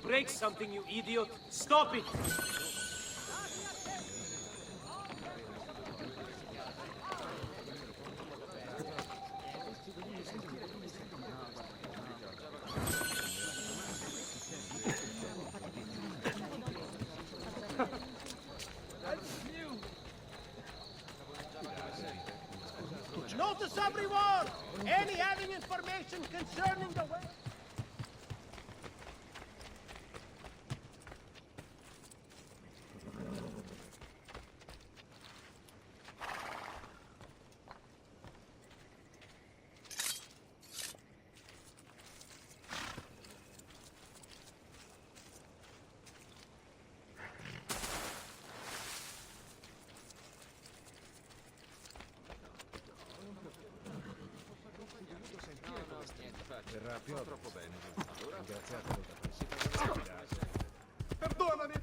break something, you idiot! Stop it! Notice everyone! Any having information concerning the way... Verrà più troppo bene. Ringraziato. Perdonami,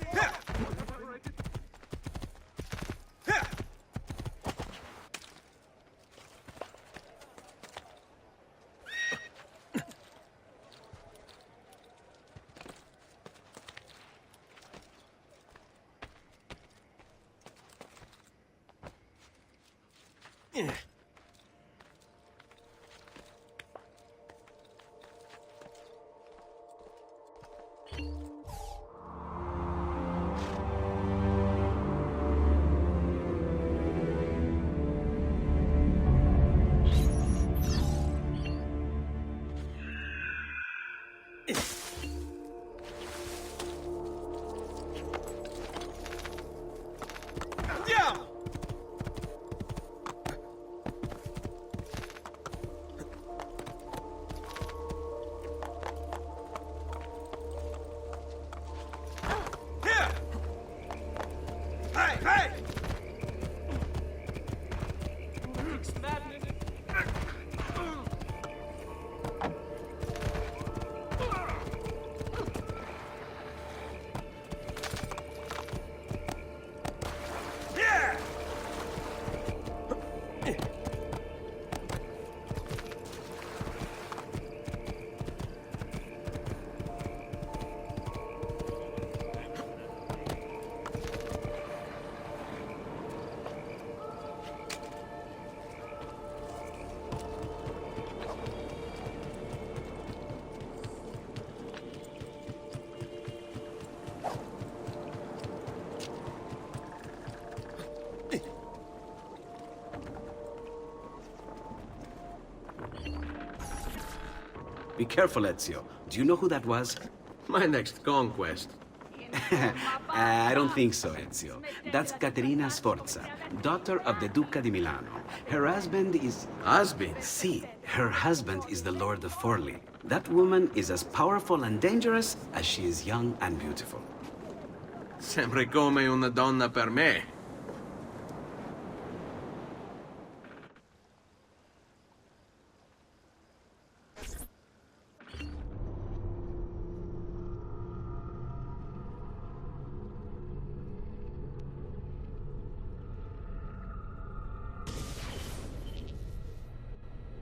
andiamo! Hey, hey! Be careful, Ezio. Do you know who that was? My next conquest. I don't think so, Ezio. That's Caterina Sforza, daughter of the Duca di Milano. Her husband is... Husband? See, her husband is the Lord of Forli. That woman is as powerful and dangerous as she is young and beautiful. Sempre come una donna per me.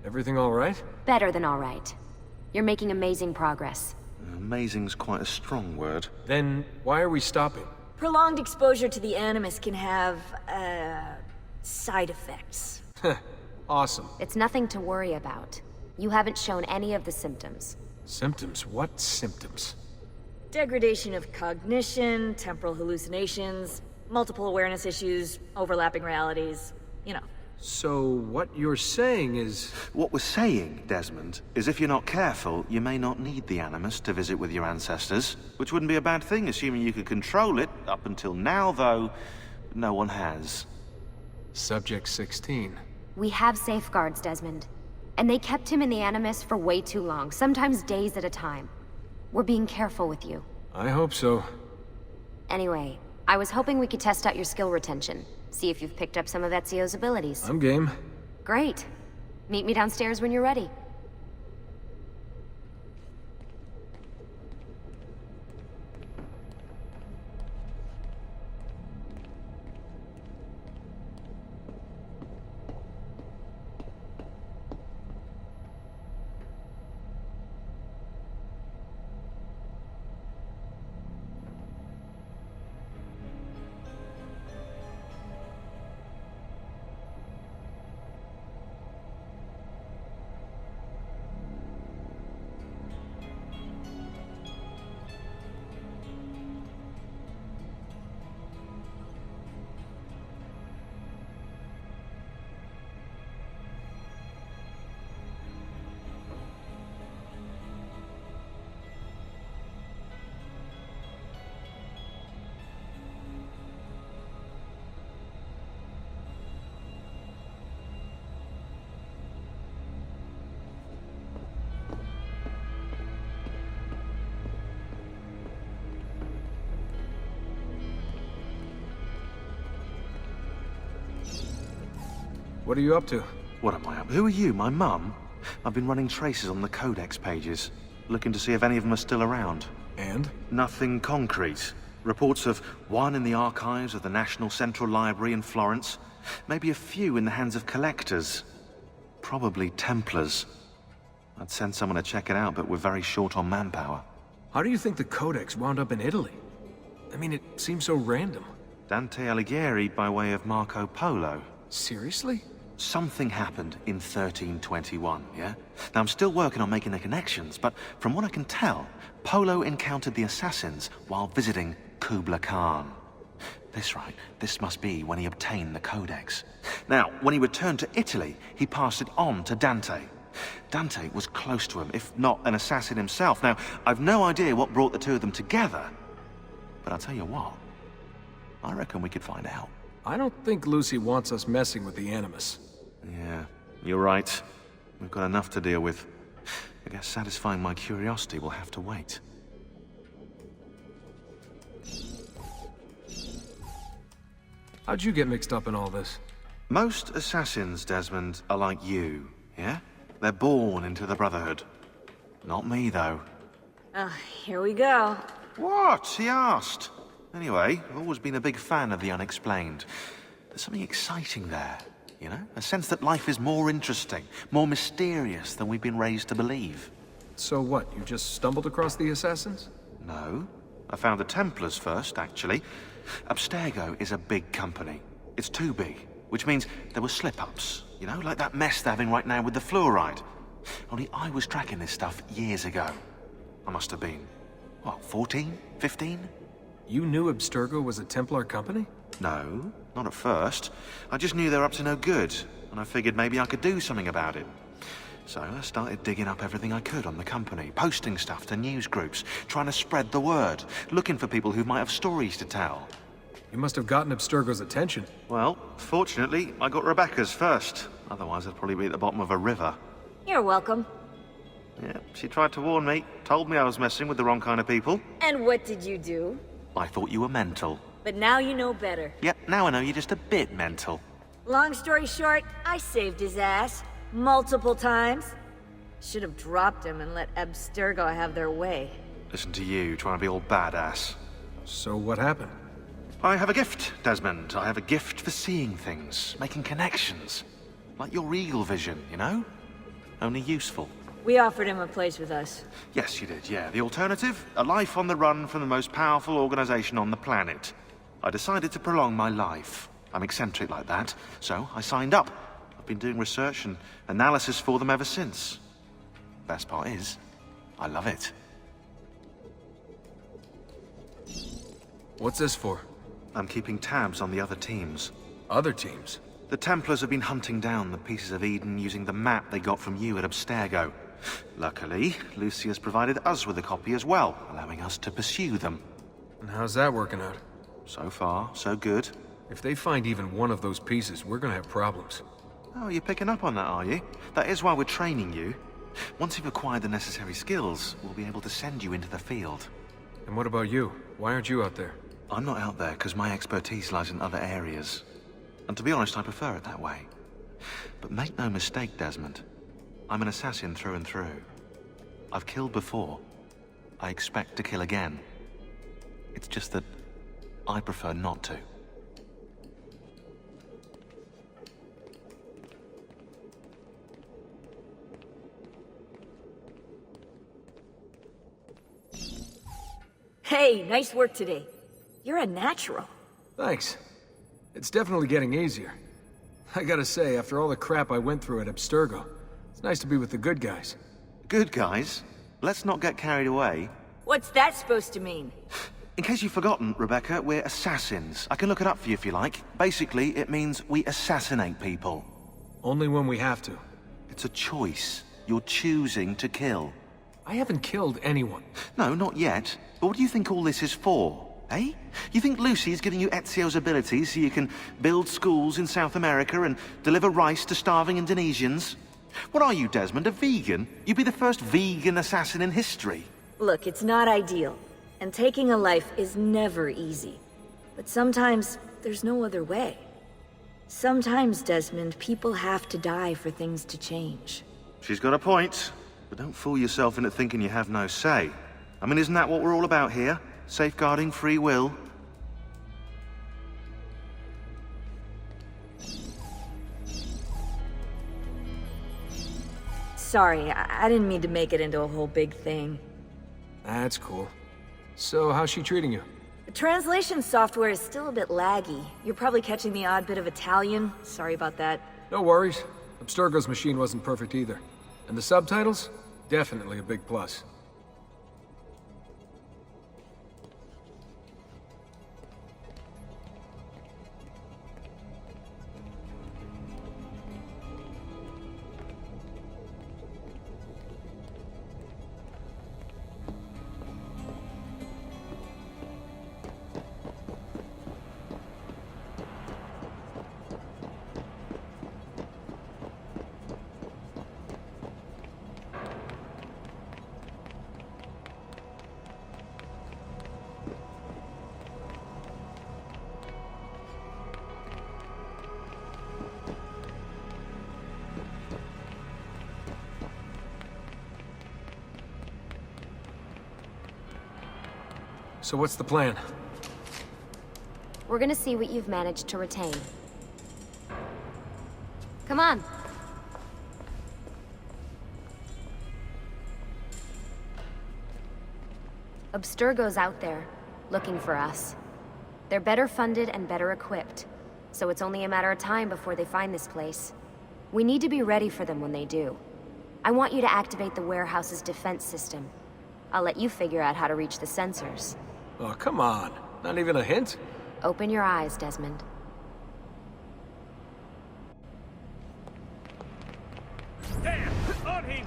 Everything all right? Better than all right. You're making amazing progress. Amazing's quite a strong word. Then why are we stopping? Prolonged exposure to the Animus can have, side effects. Awesome. It's nothing to worry about. You haven't shown any of the symptoms. Symptoms? What symptoms? Degradation of cognition, temporal hallucinations, multiple awareness issues, overlapping realities, you know. So what you're saying is... What we're saying, Desmond, is if you're not careful, you may not need the Animus to visit with your ancestors, which wouldn't be a bad thing, assuming you could control it. Up until now, though, no one has. Subject 16. We have safeguards, Desmond. And they kept him in the Animus for way too long, sometimes days at a time. We're being careful with you. I hope so. Anyway, I was hoping we could test out your skill retention. See if you've picked up some of Ezio's abilities. I'm game. Great. Meet me downstairs when you're ready. What are you up to? What am I up? Who are you, my mum? I've been running traces on the Codex pages, looking to see if any of them are still around. And? Nothing concrete. Reports of one in the archives of the National Central Library in Florence. Maybe a few in the hands of collectors. Probably Templars. I'd send someone to check it out, but we're very short on manpower. How do you think the Codex wound up in Italy? I mean, it seems so random. Dante Alighieri by way of Marco Polo. Seriously? Something happened in 1321, yeah? Now, I'm still working on making the connections, but from what I can tell, Polo encountered the assassins while visiting Kubla Khan. This must be when he obtained the Codex. Now, when he returned to Italy, he passed it on to Dante. Dante was close to him, if not an assassin himself. Now, I've no idea what brought the two of them together, but I'll tell you what, I reckon we could find out. I don't think Lucy wants us messing with the Animus. Yeah, you're right. We've got enough to deal with. I guess satisfying my curiosity will have to wait. How'd you get mixed up in all this? Most assassins, Desmond, are like you, yeah? They're born into the Brotherhood. Not me, though. Here we go. What? He asked. Anyway, I've always been a big fan of the unexplained. There's something exciting there, you know? A sense that life is more interesting, more mysterious than we've been raised to believe. So what, you just stumbled across the Assassins? No. I found the Templars first, actually. Abstergo is a big company. It's too big, which means there were slip-ups, you know, like that mess they're having right now with the fluoride. Only I was tracking this stuff years ago. I must have been, what, 14? 15? You knew Abstergo was a Templar company? No, not at first. I just knew they were up to no good, and I figured maybe I could do something about it. So I started digging up everything I could on the company, posting stuff to news groups, trying to spread the word, looking for people who might have stories to tell. You must have gotten Abstergo's attention. Well, fortunately, I got Rebecca's first. Otherwise, I'd probably be at the bottom of a river. You're welcome. Yeah, she tried to warn me, told me I was messing with the wrong kind of people. And what did you do? I thought you were mental. But now you know better. Yep, now I know you're just a bit mental. Long story short, I saved his ass. Multiple times. Should have dropped him and let Abstergo have their way. Listen to you, trying to be all badass. So what happened? I have a gift, Desmond. I have a gift for seeing things, making connections. Like your eagle vision, you know? Only useful. We offered him a place with us. Yes, you did, yeah. The alternative? A life on the run from the most powerful organization on the planet. I decided to prolong my life. I'm eccentric like that, so I signed up. I've been doing research and analysis for them ever since. Best part is, I love it. What's this for? I'm keeping tabs on the other teams. Other teams? The Templars have been hunting down the pieces of Eden using the map they got from you at Abstergo. Luckily, Lucy has provided us with a copy as well, allowing us to pursue them. And how's that working out? So far, so good. If they find even one of those pieces, we're gonna have problems. Oh, you're picking up on that, are you? That is why we're training you. Once you've acquired the necessary skills, we'll be able to send you into the field. And what about you? Why aren't you out there? I'm not out there because my expertise lies in other areas. And to be honest, I prefer it that way. But make no mistake, Desmond. I'm an assassin through and through. I've killed before. I expect to kill again. It's just that I prefer not to. Hey, nice work today. You're a natural. Thanks. It's definitely getting easier. I gotta say, after all the crap I went through at Abstergo, it's nice to be with the good guys. Good guys. Let's not get carried away. What's that supposed to mean? In case you've forgotten, Rebecca, we're assassins. I can look it up for you if you like. Basically, it means we assassinate people. Only when we have to. It's a choice. You're choosing to kill. I haven't killed anyone. No, not yet. But what do you think all this is for? Eh? You think Lucy's giving you Ezio's abilities so you can build schools in South America and deliver rice to starving Indonesians? What are you, Desmond, a vegan? You'd be the first vegan assassin in history. Look, it's not ideal. And taking a life is never easy. But sometimes, there's no other way. Sometimes, Desmond, people have to die for things to change. She's got a point, but don't fool yourself into thinking you have no say. I mean, isn't that what we're all about here? Safeguarding free will? Sorry, I didn't mean to make it into a whole big thing. That's cool. So, how's she treating you? The translation software is still a bit laggy. You're probably catching the odd bit of Italian. Sorry about that. No worries. Abstergo's machine wasn't perfect either. And the subtitles? Definitely a big plus. So what's the plan? We're gonna see what you've managed to retain. Come on. Abstergo's out there, looking for us. They're better funded and better equipped, so it's only a matter of time before they find this place. We need to be ready for them when they do. I want you to activate the warehouse's defense system. I'll let you figure out how to reach the sensors. Oh, come on. Not even a hint? Open your eyes, Desmond. There! On him!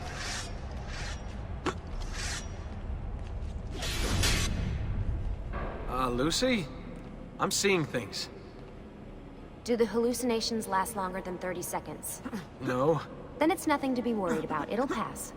Lucy? I'm seeing things. Do the hallucinations last longer than 30 seconds? No. Then it's nothing to be worried about. It'll pass.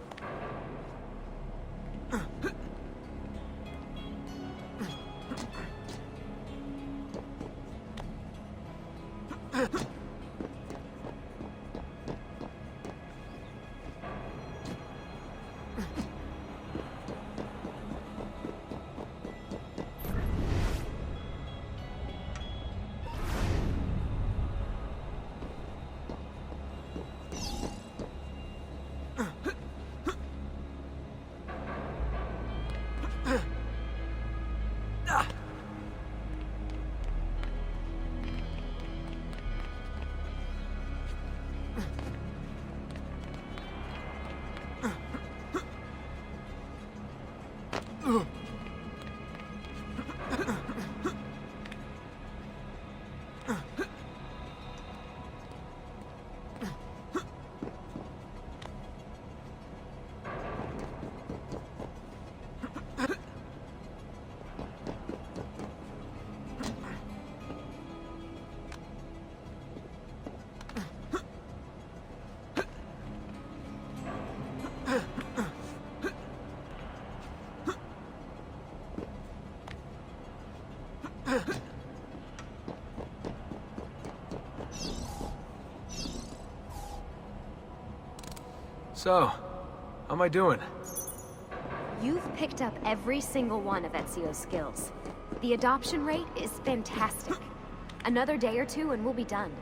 So, how am I doing? You've picked up every single one of Ezio's skills. The adoption rate is fantastic. Another day or two and we'll be done.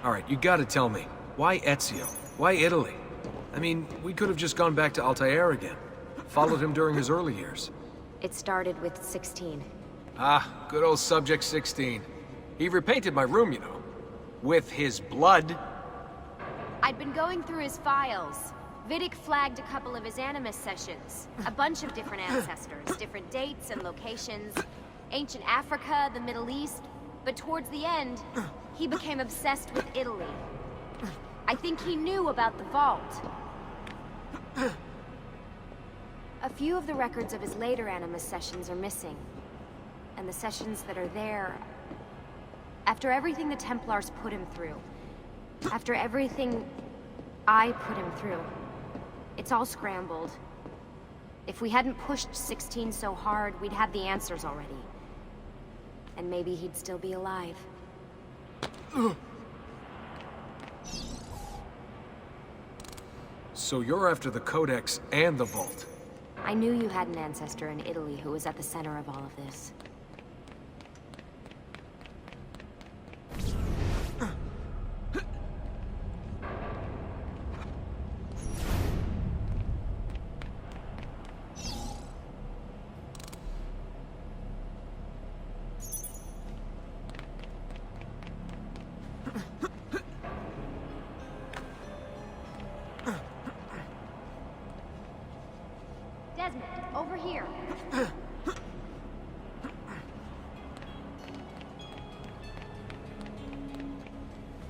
Alright, you gotta tell me. Why Ezio? Why Italy? I mean, we could have just gone back to Altair again. Followed him during his early years. It started with 16. Ah, good old Subject 16. He repainted my room, you know. With his blood. I'd been going through his files. Vidic flagged a couple of his Animus sessions. A bunch of different ancestors, different dates and locations. Ancient Africa, the Middle East. But towards the end, he became obsessed with Italy. I think he knew about the vault. A few of the records of his later Animus sessions are missing. And the sessions that are there... After everything the Templars put him through, after everything I put him through, it's all scrambled. If we hadn't pushed 16 so hard, we'd have the answers already. And maybe he'd still be alive. So you're after the Codex and the Vault. I knew you had an ancestor in Italy who was at the center of all of this. Desmond, over here.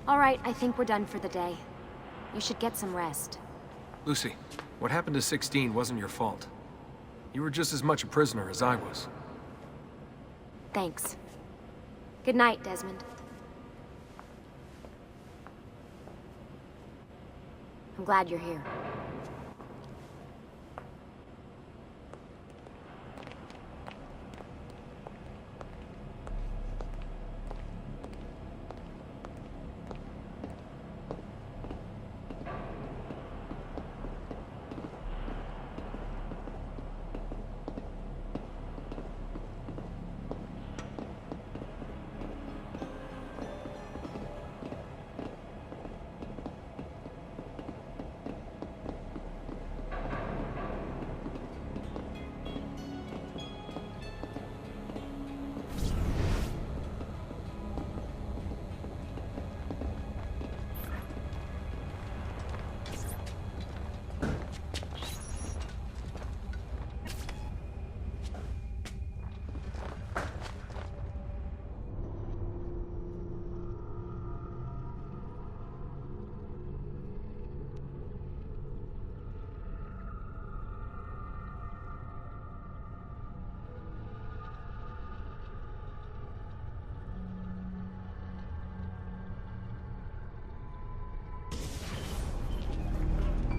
All right, I think we're done for the day. You should get some rest. Lucy, what happened to 16 wasn't your fault. You were just as much a prisoner as I was. Thanks. Good night, Desmond. I'm glad you're here.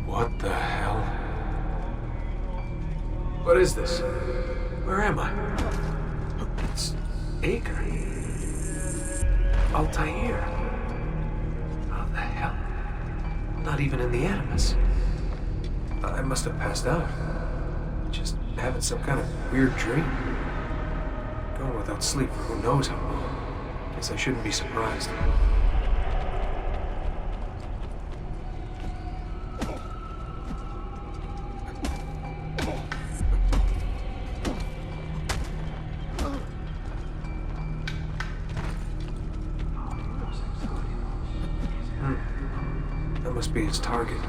What the hell? What is this? Where am I? It's Acre. Altair. How the hell? I'm not even in the Animus. I must have passed out. Just having some kind of weird dream. Going without sleep for who knows how long. Guess I shouldn't be surprised. That must be his target.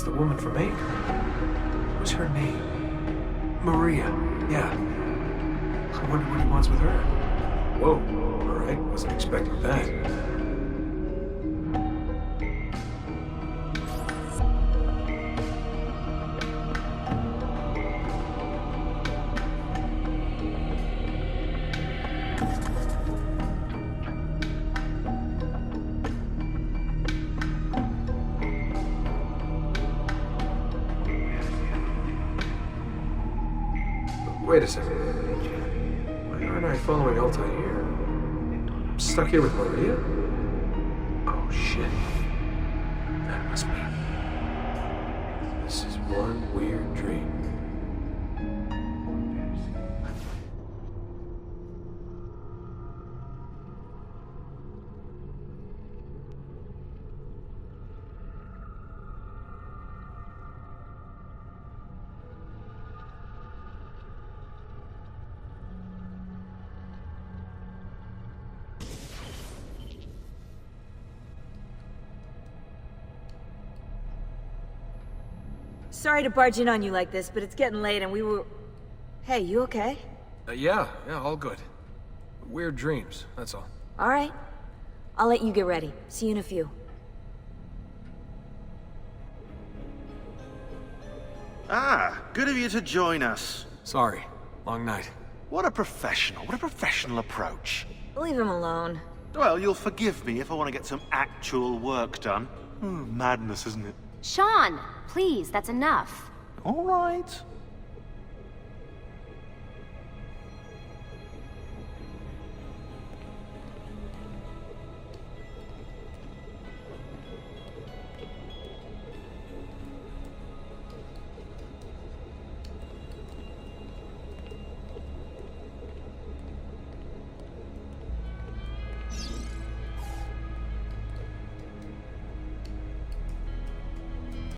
It's the woman from 8. What's her name? Maria. Yeah. I wonder what he wants with her. Whoa. Alright, wasn't expecting that. Wait a second. Why aren't I following Altair? I'm stuck here with Maria? Oh, shit. That must be... This is one weird dream. Sorry to barge in on you like this, but it's getting late and we were... Hey, you okay? Yeah, all good. Weird dreams, that's all. Alright. I'll let you get ready. See you in a few. Ah, good of you to join us. Sorry, long night. What a professional approach. Leave him alone. Well, you'll forgive me if I want to get some actual work done. Madness, isn't it? Sean, please, that's enough. All right.